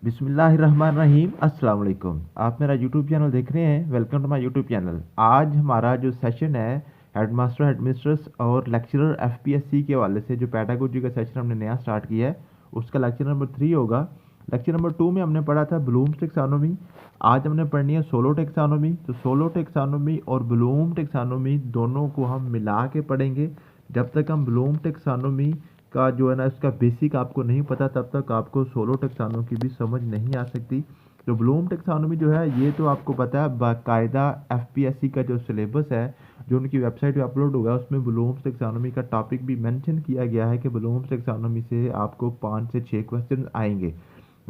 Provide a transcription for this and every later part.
बिस्मिल्लाहिर्रहमानिर्रहीम अस्सलाम वालेकुम। आप मेरा यूट्यूब चैनल देख रहे हैं। Welcome to my YouTube channel. आज हमारा जो सेशन है हेडमास्टर हेडमिस्ट्रेस और लेक्चरर एफपीएससी के हवाले से जो पैडागोजी का सेशन हमने नया स्टार्ट किया है उसका लेक्चर नंबर 3 होगा। लेक्चर नंबर 2 में हमने पढ़ा था ब्लूम्स टेक्सानोमी। आज हमने पढ़नी है सोलो टेक्सानोमी। तो सोलो टेक्सानोमी और ब्लूम टेक्सानोमी दोनों को हम मिला के पढ़ेंगे। जब तक हम ब्लूम टेक्सानोमी का जो है ना इसका बेसिक आपको नहीं पता तब तक आपको सोलो टेक्सानोमी की भी समझ नहीं आ सकती। तो ब्लूम टेक्सानोमी जो है ये तो आपको पता है बाकायदा एफपीएससी का जो सिलेबस है जो उनकी वेबसाइट पे अपलोड होगा उसमें ब्लूम्स टेक्सानोमी का टॉपिक भी मेंशन किया गया है कि ब्लूम्स टेक्सानोमी से आपको 5 से 6 क्वेश्चन आएंगे।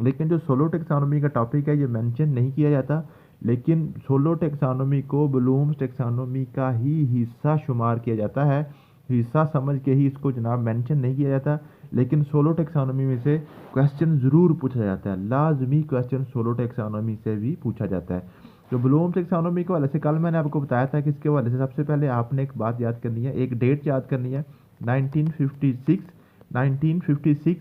लेकिन जो सोलो टेक्सानोमी का टॉपिक है ये मेंशन नहीं किया जाता। लेकिन सोलो टेक्सानोमी को ब्लूम्स टेक्सानोमी का ही हिस्सा शुमार किया जाता है। हिस्सा समझ के ही इसको जनाब मेंशन नहीं किया जाता। लेकिन सोलो टेक्सानोमी में से क्वेश्चन ज़रूर पूछा जाता है। लाजमी क्वेश्चन सोलो टेक्सानोमी से भी पूछा जाता है। तो ब्लूम टेक्सानोमी के हवाले से कल मैंने आपको बताया था कि इसके हवाले से सबसे पहले आपने एक बात याद करनी है, एक डेट याद करनी है 1956। 1956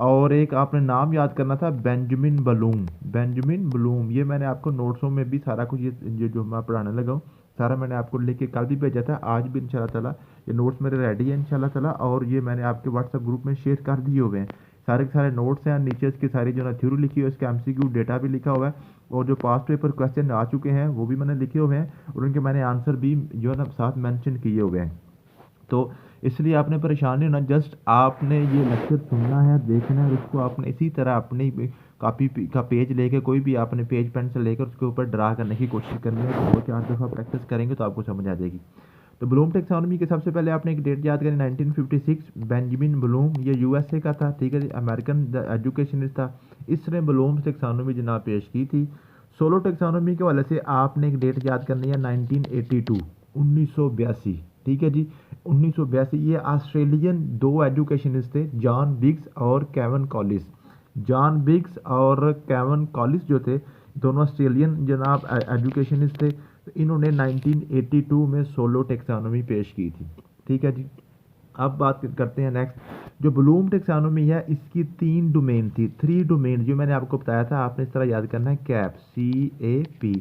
और एक आपने नाम याद करना था बेंजामिन ब्लूम। बेंजामिन ब्लूम ये मैंने आपको नोट्सों में भी सारा कुछ ये जो मैं पढ़ाने लगा हूँ सारा मैंने आपको लिख के कल भी भेजा था, आज भी इंशाल्लाह ताला ये नोट्स मेरे रेडी है इंशाल्लाह ताला। और ये मैंने आपके व्हाट्सएप ग्रुप में शेयर कर दिए हुए हैं। सारे के सारे नोट्स हैं, नीचे इसकी सारी जो ना थ्योरी लिखी हुई है उसका एमसीक्यू डेटा भी लिखा हुआ है और जो पास्ट पेपर क्वेश्चन आ चुके हैं वो भी मैंने लिखे हुए हैं और उनके मैंने आंसर भी जो है ना साथ मेंशन किए हुए हैं। तो इसलिए आपने परेशान नहीं होना, जस्ट आपने ये लेक्चर सुनना है, देखना है, उसको आपने इसी तरह अपनी कॉपी का पेज लेके कोई भी आपने पेज पेंसिल लेकर उसके ऊपर ड्रा करने की कोशिश करनी है। तो 2-4 दफ़ा प्रैक्टिस करेंगे तो आपको समझ आ जाएगी। तो ब्लूम टेक्सोनोमी के सबसे पहले आपने एक डेट याद करें 1956। बेंजामिन ब्लूम ये यूएसए का था, ठीक है जी, अमेरिकन एजुकेशनिस्ट था। इसने ब्लूम टेक्सोनोमी जनाब पेश की थी। सोलो टेक्सोनोमी के वाले से आपने एक डेट याद करनी है 1982, 1982, ठीक है जी। 1982 ये ऑस्ट्रेलियन दो एजुकेशनिस्ट थे, जॉन बिग्स और केवन कॉलिस। जॉन बिग्स और केवन कॉलिस जो थे दोनों ऑस्ट्रेलियन जनाब एजुकेशनिस्ट थे। तो इन्होंने 1982 में सोलो टेक्सानोमी पेश की थी, ठीक है जी। अब बात करते हैं नेक्स्ट। जो ब्लूम टेक्सानोमी है इसकी 3 डोमेन थी, 3 डोमेन जो मैंने आपको बताया था आपने इस तरह याद करना है, cap CAP,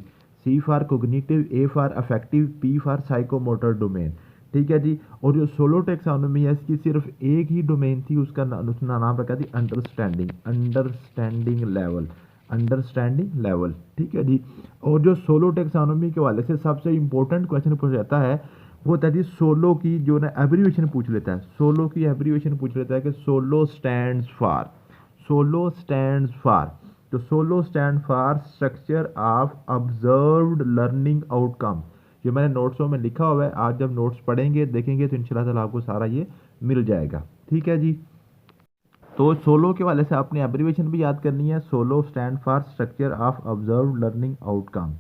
C for cognitive, A for affective, P for psychomotor domain, ठीक है जी। और जो सोलो टेक्सानोमी है इसकी सिर्फ एक ही डोमेन थी, उसका नाम रखा थी understanding, understanding level, understanding level, ठीक है जी। और जो सोलो टेक्सानोमी के हवाले से सबसे इंपॉर्टेंट क्वेश्चन पूछा जाता है वो होता है जी सोलो की जो ना एब्रीविएशन पूछ लेता है। सोलो की एब्रीविएशन पूछ लेता है कि SOLO stands for, SOLO stands for. तो SOLO stand for structure of observed learning outcome. जो मैंने नोट्सों में लिखा हुआ है, आज जब नोट्स पढ़ेंगे देखेंगे तो इंशाल्लाह ताला आपको सारा ये मिल जाएगा, ठीक है जी। तो सोलो के वाले से आपने एब्रीविएशन भी याद करनी है, solo stand for structure of observe learning outcome,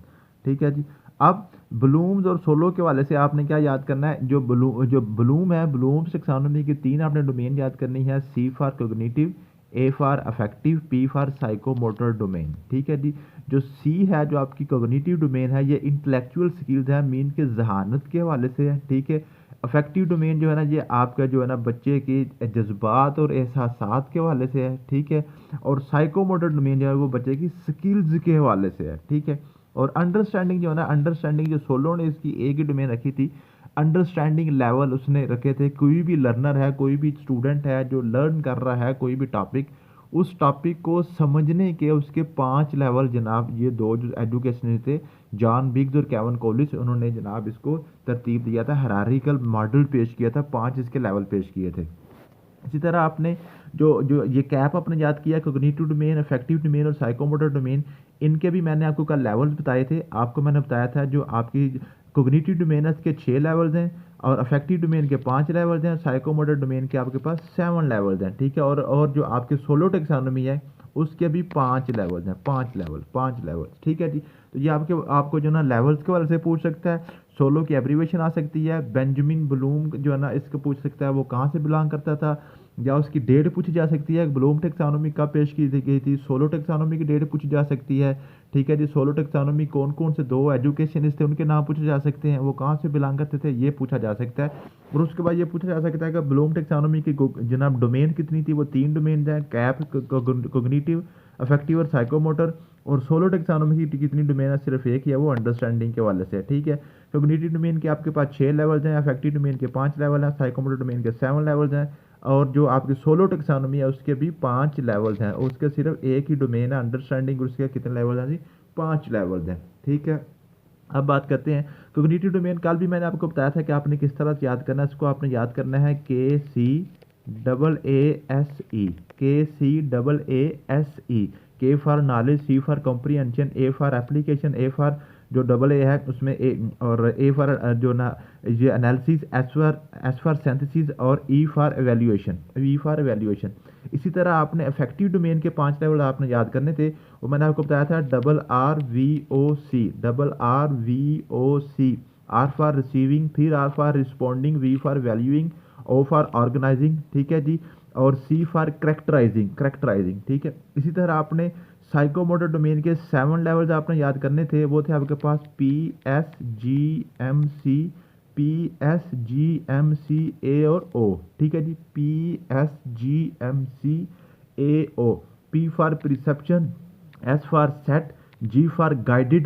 ठीक है जी। अब ब्लूम्स और सोलो के वाले से आपने क्या याद करना है, जो ब्लूम है, ब्लूम्स टेक्सोनोमी की 3 आपने डोमेन याद करनी है, C for cognitive, A for affective, P for psychomotor domain, ठीक है जी। जो C है जो आपकी कोग्निटिव डोमेन है ये इंटेलेक्चुअल स्किल्स है, मीन के जहानत के हवाले से है, ठीक है। अफेक्टिव डोमेन जो है ना ये आपका जो है ना बच्चे के जज्बात और एहसासात के हवाले से है, ठीक है। और साइकोमोटर डोमेन जो है वो बच्चे की स्किल्स के हवाले से है, ठीक है। और अंडरस्टैंडिंग जो है ना, अंडरस्टैंडिंग जो सोलो ने इसकी एक ही डोमेन रखी थी, अंडरस्टैंडिंग लेवल उसने रखे थे। कोई भी लर्नर है, कोई भी स्टूडेंट है जो लर्न कर रहा है कोई भी टॉपिक, उस टॉपिक को समझने के उसके 5 लेवल जनाब ये दो जो एजुकेशन थे जॉन बिग्स और केवन कॉलिस, उन्होंने जनाब इसको तरतीब दिया था, हायरार्किकल मॉडल पेश किया था, 5 इसके लेवल पेश किए थे। इसी तरह आपने जो जो ये कैप आपने याद किया, कोग्निटिव डोमेन, अफेक्टिव डोमेन और साइकोमोटर डोमेन, इनके भी मैंने आपको कल लेवल्स बताए थे। आपको मैंने बताया था जो आपकी कोग्निटिव डोमेन है इसके 6 लेवल्स हैं और अफेक्टिव डोमेन के 5 लेवल्स हैं और साइकोमोटर डोमेन के आपके पास 7 लेवल्स हैं, ठीक है। और जो आपके सोलो टेक्सोनोमी है उसके भी 5 लेवल्स हैं, 5 लेवल, ठीक है जी। तो ये आपको जो ना लेवल्स के वाले से पूछ सकता है। सोलो की एब्रीविएशन आ सकती है, बेंजामिन ब्लूम जो है ना इसको पूछ सकता है वो कहाँ से बिलोंग करता था, या उसकी डेट पूछी जा सकती है, ब्लूम टेक्सोनोमी कब पेश की गई थी, सोलो टेक्सोनोमी की डेट पूछी जा सकती है, ठीक है जी। सोलो टेक्सोनोमी कौन कौन से 2 एजुकेशनिस्ट थे उनके नाम पूछे जा सकते हैं, वो कहाँ से बिलोंग करते थे, ये पूछा जा सकता है। और उसके बाद ये पूछा जा सकता है कि ब्लूम टेक्सोनोमी की जनाब डोमेन कितनी थी, वो 3 डोमेन हैं, कैप, कोग्निटिव, अफेक्टिव और साइकोमोटर। और सोलो टेक्सोनोमी की कितनी डोमेन है, सिर्फ एक ही है, वो अंडरस्टैंडिंग के वाले से, ठीक है। कोग्निटिव डोमेन के आपके पास 6 लेवल्स हैं, अफेक्टिव डोमेन के 5 लेवल हैं, साइकोमोटर डोमेन के 7 लेवल्स हैं, और जो आपकी सोलो टेक्सोनोमी है उसके भी 5 लेवल्स हैं। उसके सिर्फ एक ही डोमेन है अंडरस्टैंडिंग, उसके कितने लेवल हैं जी, 5 लेवल्स हैं, ठीक है। अब बात करते हैं कोग्निटिव डोमेन। कल भी मैंने आपको बताया था कि आपने किस तरह से याद करना है, इसको आपने याद करना है KCAASE, KCAASE, K for knowledge, C for comprehension, A for application, A for जो डबल ए है उसमें ए, और ए फॉर जो ना ये एनालिसिस, एस फॉर सिंथेसिस, और E for evaluation, E for evaluation. इसी तरह आपने इफेक्टिव डोमेन के 5 लेवल आपने याद करने थे, वो मैंने आपको बताया था RRVOC, RRVOC, R for receiving, फिर R for responding, V for valuing, O for organising, ठीक है जी, और सी फॉर करेक्टराइजिंग, ठीक है। इसी तरह आपने साइकोमोटर डोमेन के 7 लेवल्स आपने याद करने थे, वो थे आपके पास PSGMC, PSGMC A और O, ठीक है जी, PSGMC A O, P for perception, S for set, G for guided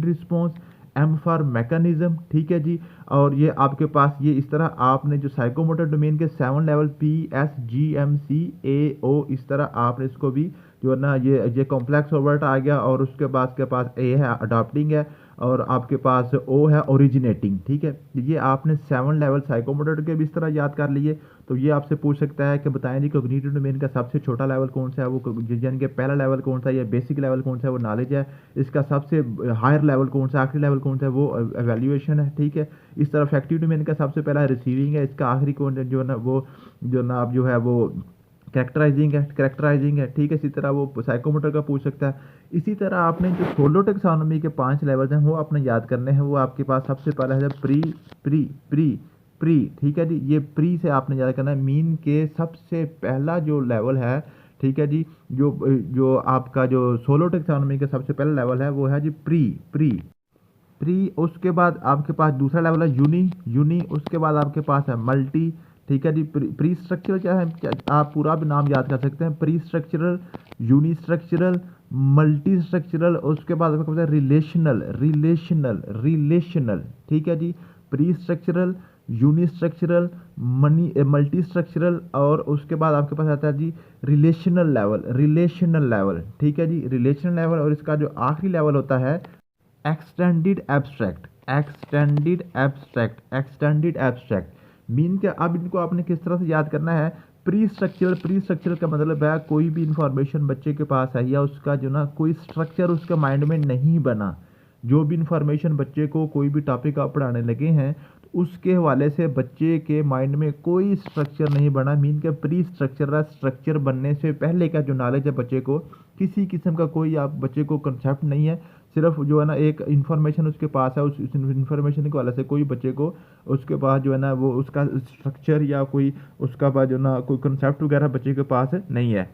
response, M for mechanism, ठीक है जी। और ये आपके पास ये इस तरह आपने जो साइकोमोटर डोमेन के 7 लेवल PSGMC A O, इस तरह आपने इसको भी जो है ना ये कॉम्प्लेक्स ओवर्ट आ गया, और उसके बाद के पास A है अडॉप्टिंग है, और आपके पास O है ओरिजिनेटिंग, ठीक है। ये आपने 7 लेवल साइकोमोटर के भी इस तरह याद कर लिए। तो ये आपसे पूछ सकता है कि बताएं जी कोग्निटिव डोमेन का सबसे छोटा लेवल कौन सा है, वो यानी कि पहला लेवल कौन सा है, या बेसिक लेवल कौन सा है, वो नॉलेज है। इसका सबसे हायर लेवल कौन सा, आखिरी लेवल कौन सा है, वो एवेल्यूएशन है, ठीक है। इस तरह इफेक्टिव डोमेन का सबसे पहला रिसीविंग है, इसका आखिरी कौन जो है ना वो जो ना आप जो है वो करेक्टराइजिंग है, ठीक है। इसी तरह वो साइकोमोटर का पूछ सकता है। इसी तरह आपने जो सोलो टेक्सोनोमी के 5 लेवल्स हैं वो आपने याद करने हैं। वो आपके पास सबसे पहला है प्री प्री प्री प्री ठीक है जी। ये प्री से आपने याद करना है, मीन के सबसे पहला जो लेवल है, ठीक है जी, जो जो आपका जो सोलो टेक्सोनोमी का सबसे पहला लेवल है वो है जी प्री प्री प्री। उसके बाद आपके पास दूसरा लेवल है यूनी यूनी। उसके बाद आपके पास है मल्टी, ठीक है जी। प्री स्ट्रक्चरल क्या है, आप पूरा भी नाम याद कर सकते हैं, pre structural, uni structural, multi structural. उसके बाद आपके पास है रिलेशनल रिलेशनल रिलेशनल, ठीक है जी। Pre structural, uni structural, multi structural, और उसके बाद आपके पास आता है जी रिलेशनल लेवल, ठीक है जी, रिलेशनल लेवल। और इसका जो आखिरी लेवल होता है एक्सटेंडेड एब्स्ट्रैक्ट मीन क्या। अब इनको आपने किस तरह से याद करना है, प्री स्ट्रक्चरल का मतलब है कोई भी इंफॉर्मेशन बच्चे के पास है या उसका जो ना कोई स्ट्रक्चर उसके माइंड में नहीं बना, जो भी इंफॉर्मेशन बच्चे को कोई भी टॉपिक आप पढ़ाने लगे हैं तो उसके हवाले से बच्चे के माइंड में कोई स्ट्रक्चर नहीं बना, मीन के प्री स्ट्रक्चर स्ट्रक्चर बनने से पहले का जो नॉलेज है बच्चे को, किसी किस्म का कोई आप बच्चे को कंसेप्ट नहीं है, सिर्फ जो है ना एक इन्फॉर्मेशन उसके पास है, उस इन्फॉर्मेशन के वाले से कोई बच्चे को उसके पास जो है ना वो उसका स्ट्रक्चर या कोई उसका पास जो ना कोई कंसेप्ट वगैरह बच्चे के पास नहीं है।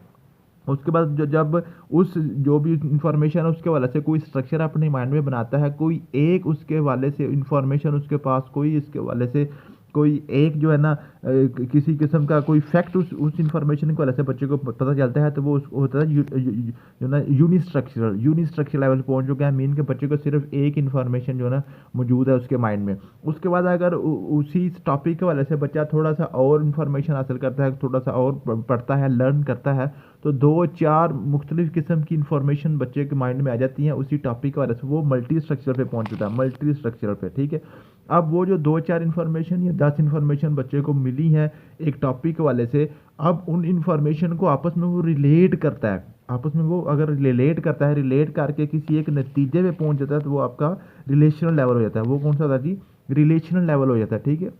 उसके बाद जब उस जो भी इंफॉर्मेशन है उसके वाले से कोई स्ट्रक्चर अपने माइंड में बनाता है, कोई एक उसके वाले से इंफॉर्मेशन उसके पास कोई इसके वाले से कोई एक जो है ना किसी किस्म का कोई फैक्ट उस इंफॉर्मेशन के वाले से बच्चे को पता चलता है, तो वो होता है जो ना यूनिस्ट्रक्चरल लेवल पहुंच चुका है, मीन के बच्चे को सिर्फ एक इंफॉर्मेशन जो है ना मौजूद है उसके माइंड में। उसके बाद अगर उसी टॉपिक के वाले से बच्चा थोड़ा सा और इन्फॉर्मेशन हासिल करता है, थोड़ा सा और पढ़ता है, लर्न करता है, तो 2-4 मुख्तलिफ किस्म की इंफॉर्मेशन बच्चे के माइंड में आ जाती हैं उसी टॉपिक के वाले से, वो मल्टी स्ट्रक्चर पे पहुंच जाता है, मल्टी स्ट्रक्चर पे, ठीक है। अब वो जो 2-4 इन्फॉर्मेशन या 10 इन्फॉर्मेशन बच्चे को मिली है एक टॉपिक वाले से, अब उन इन्फॉर्मेशन को आपस में वो रिलेट करता है, आपस में वो अगर रिलेट करता है, रिलेट करके किसी एक नतीजे पे पहुंच जाता है, तो वो आपका रिलेशनल लेवल हो जाता है। वो कौन सा होता है जी, रिलेशनल लेवल हो जाता है, ठीक है।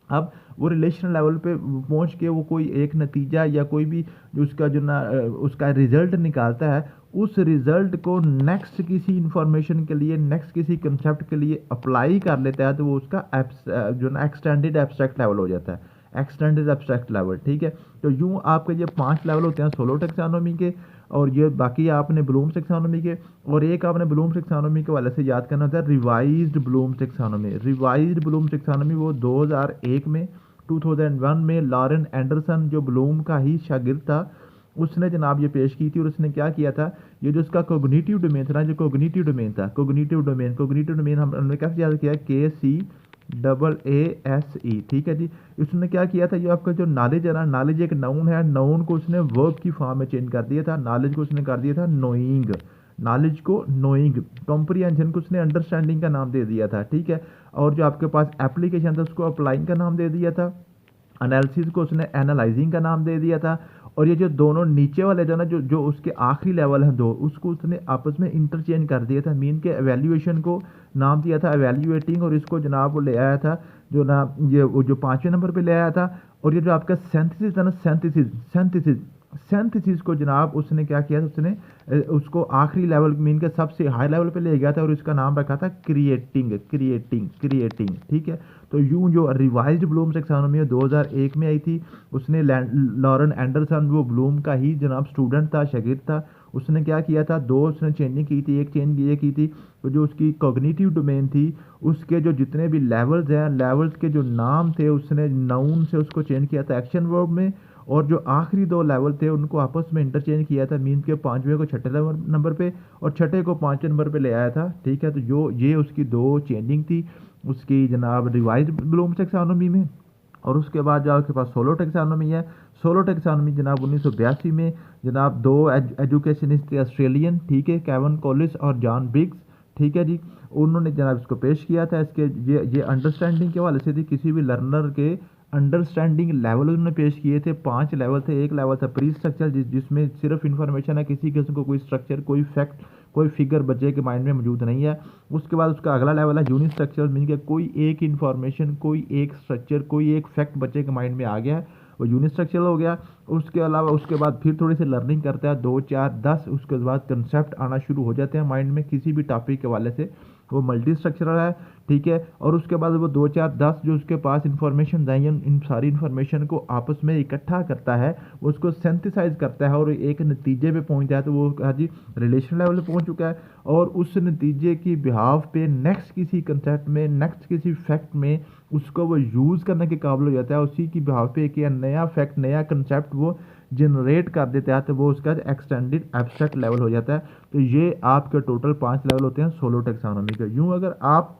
अब वो रिलेशनल लेवल पे पहुंच के वो कोई एक नतीजा या कोई भी जो उसका जो ना उसका रिजल्ट निकालता है, उस रिजल्ट को नेक्स्ट किसी इंफॉर्मेशन के लिए, नेक्स्ट किसी कंसेप्ट के लिए अप्लाई कर लेता है, तो वो उसका जो ना एक्सटेंडेड एब्स्ट्रैक्ट लेवल हो जाता है। एक्सटेंडेड एब्स्ट्रैक्ट लेवल, ठीक है। तो यूँ आपके ये 5 लेवल होते हैं सोलो टेक्सोनॉमी के, और ये बाकी आपने ब्लूम्स टेक्सोनॉमी के, और एक आपने ब्लूम्स टेक्सोनॉमी के वाले से याद करना होता है revised blooms taxonomy. Revised blooms taxonomy वो 2001 में 2001 में लॉरेन एंडरसन जो ब्लूम का ही शागिर्द था, उसने जनाब ये पेश की थी। और उसने क्या किया था, ये जो उसका कोग्निटिव डोमेन था ना, जो कोग्निटिव डोमेन था, कोग्निटिव डोमेन हमने कैसे याद किया, KCAASE, ठीक है जी। उसने क्या किया था, ये आपका जो नॉलेज है ना, नॉलेज एक नाउन है, नाउन को उसने वर्ब की फॉर्म में चेंज कर दिया था। नॉलेज को उसने कर दिया था नोइंग, नॉलेज को नोइंग, कॉम्प्रिहेंशन को उसने अंडरस्टैंडिंग का नाम दे दिया था, ठीक है। और जो आपके पास एप्लीकेशन था उसको अप्लाइंग का नाम दे दिया था। एनालिसिस को उसने एनालाइजिंग का नाम दे दिया था। और ये जो दोनों नीचे वाले जो ना, जो जो उसके आखिरी लेवल हैं दो, उसको उसने आपस में इंटरचेंज कर दिया था। मीन के एवेल्यूएशन को नाम दिया था एवेल्यूएटिंग, और इसको जनाब वो ले आया था जो ना, ये वो जो 5वें नंबर पे ले आया था। और ये जो आपका सेंथिसिस था ना, सेंथिसिस को जनाब उसने क्या किया था, उसने उसको आखिरी लेवल मीन के सबसे हाई लेवल पे ले गया था, और इसका नाम रखा था क्रिएटिंग, ठीक है। तो यूं जो रिवाइज्ड ब्लूम्स टेक्सोनॉमी 2001 में आई थी, उसने लॉरेन एंडरसन वो ब्लूम का ही जनाब स्टूडेंट था, शागिर्द था। उसने क्या किया था, दो उसने चेंजिंग की थी। एक चेंज ये की थी, तो जो उसकी कॉग्निटिव डोमेन थी, उसके जो जितने भी लेवल्स हैं, लेवल्स के जो नाम थे, उसने नाउन से उसको चेंज किया था एक्शन वर्ब में। और जो आखिरी दो लेवल थे उनको आपस में इंटरचेंज किया था। मीन के 5वें को छठे नंबर पे और छठे को 5वें नंबर पे ले आया था, ठीक है। तो जो ये उसकी दो चेंजिंग थी उसकी जनाब रिवाइज ब्लूम्स टेक्सोनॉमी में। और उसके बाद जो आपके पास सोलो टेक्सोनॉमी है, सोलो टेक्सोनॉमी जनाब 1982 में जनाब दो एजुकेशनिस्ट थे ऑस्ट्रेलियन, ठीक है, केवन कॉलिस और जॉन बिग्स, ठीक है जी। उन्होंने जनाब इसको पेश किया था। इसके ये अंडरस्टैंडिंग के हवाले से थी, किसी भी लर्नर के अंडरस्टैंडिंग लेवल उन्होंने पेश किए थे। 5 लेवल थे। एक लेवल था प्री स्ट्रक्चर, जिसमें सिर्फ इन्फॉर्मेशन है, किसी किस्म को कोई स्ट्रक्चर, कोई फैक्ट, कोई फिगर बच्चे के माइंड में मौजूद नहीं है। उसके बाद उसका अगला लेवल है यूनिट स्ट्रक्चर, मीन के कोई एक इन्फॉर्मेशन, कोई एक स्ट्रक्चर, कोई एक फैक्ट बच्चे के माइंड में आ गया है, वो यूनिट स्ट्रक्चर हो गया। उसके अलावा उसके बाद फिर थोड़ी सी लर्निंग करता है, 2 4 10, उसके बाद कंसेप्ट आना शुरू हो जाते हैं माइंड में किसी भी टॉपिक के वाले से, वो मल्टी स्ट्रक्चरल है, ठीक है। और उसके बाद वो 2 4 10 जो उसके पास इंफॉर्मेशन आई, इन सारी इन्फॉर्मेशन को आपस में इकट्ठा करता है, उसको सेंथिसाइज करता है और एक नतीजे पे पहुंचता है। तो वो कहा जी रिलेशन लेवल पे पहुंच चुका है, और उस नतीजे की बिहाफ पे नेक्स्ट किसी कंसेप्ट में, नेक्स्ट किसी फैक्ट में उसको वो यूज़ करने के काबिल हो जाता है। उसी की बिहाफ पे एक नया फैक्ट, नया कंसेप्ट वो जनरेट कर देता है, तो वो उसका एक्सटेंडेड एब्स्ट्रैक्ट लेवल हो जाता है। तो ये आपके टोटल 5 लेवल होते हैं सोलो टेक्सोनॉमी के। यूँ अगर आप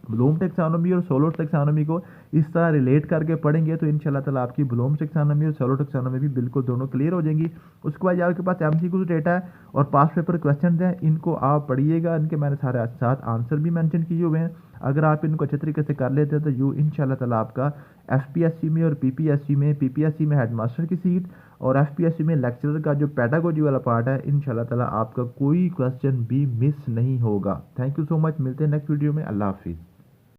ब्लूम टेक्सोनॉमी और सोलो टेक्सोनॉमी को इस तरह रिलेट करके पढ़ेंगे तो इंशाल्लाह ताला आपकी ब्लूम टेक्सोनॉमी और सोलो टेक्सोनॉमी भी बिल्कुल दोनों क्लियर हो जाएंगी। उसके बाद आपके पास एमसीक्यू डेटा है और पास पेपर क्वेश्चन हैं, इनको आप पढ़िएगा। इनके मैंने सारे साथ आंसर भी मेंशन किए हुए हैं। अगर आप इनको अच्छे तरीके से कर लेते हैं तो यू इंशाल्लाह ताला आपका एफपीएससी में और पीपीएससी में हेडमास्टर की सीट और एफपीएससी में लेक्चरर का जो पेडागोजी वाला पार्ट है, इंशाल्लाह ताला आपका कोई क्वेश्चन भी मिस नहीं होगा। Thank you so much. मिलते हैं नेक्स्ट वीडियो में। अल्लाह हाफिज़।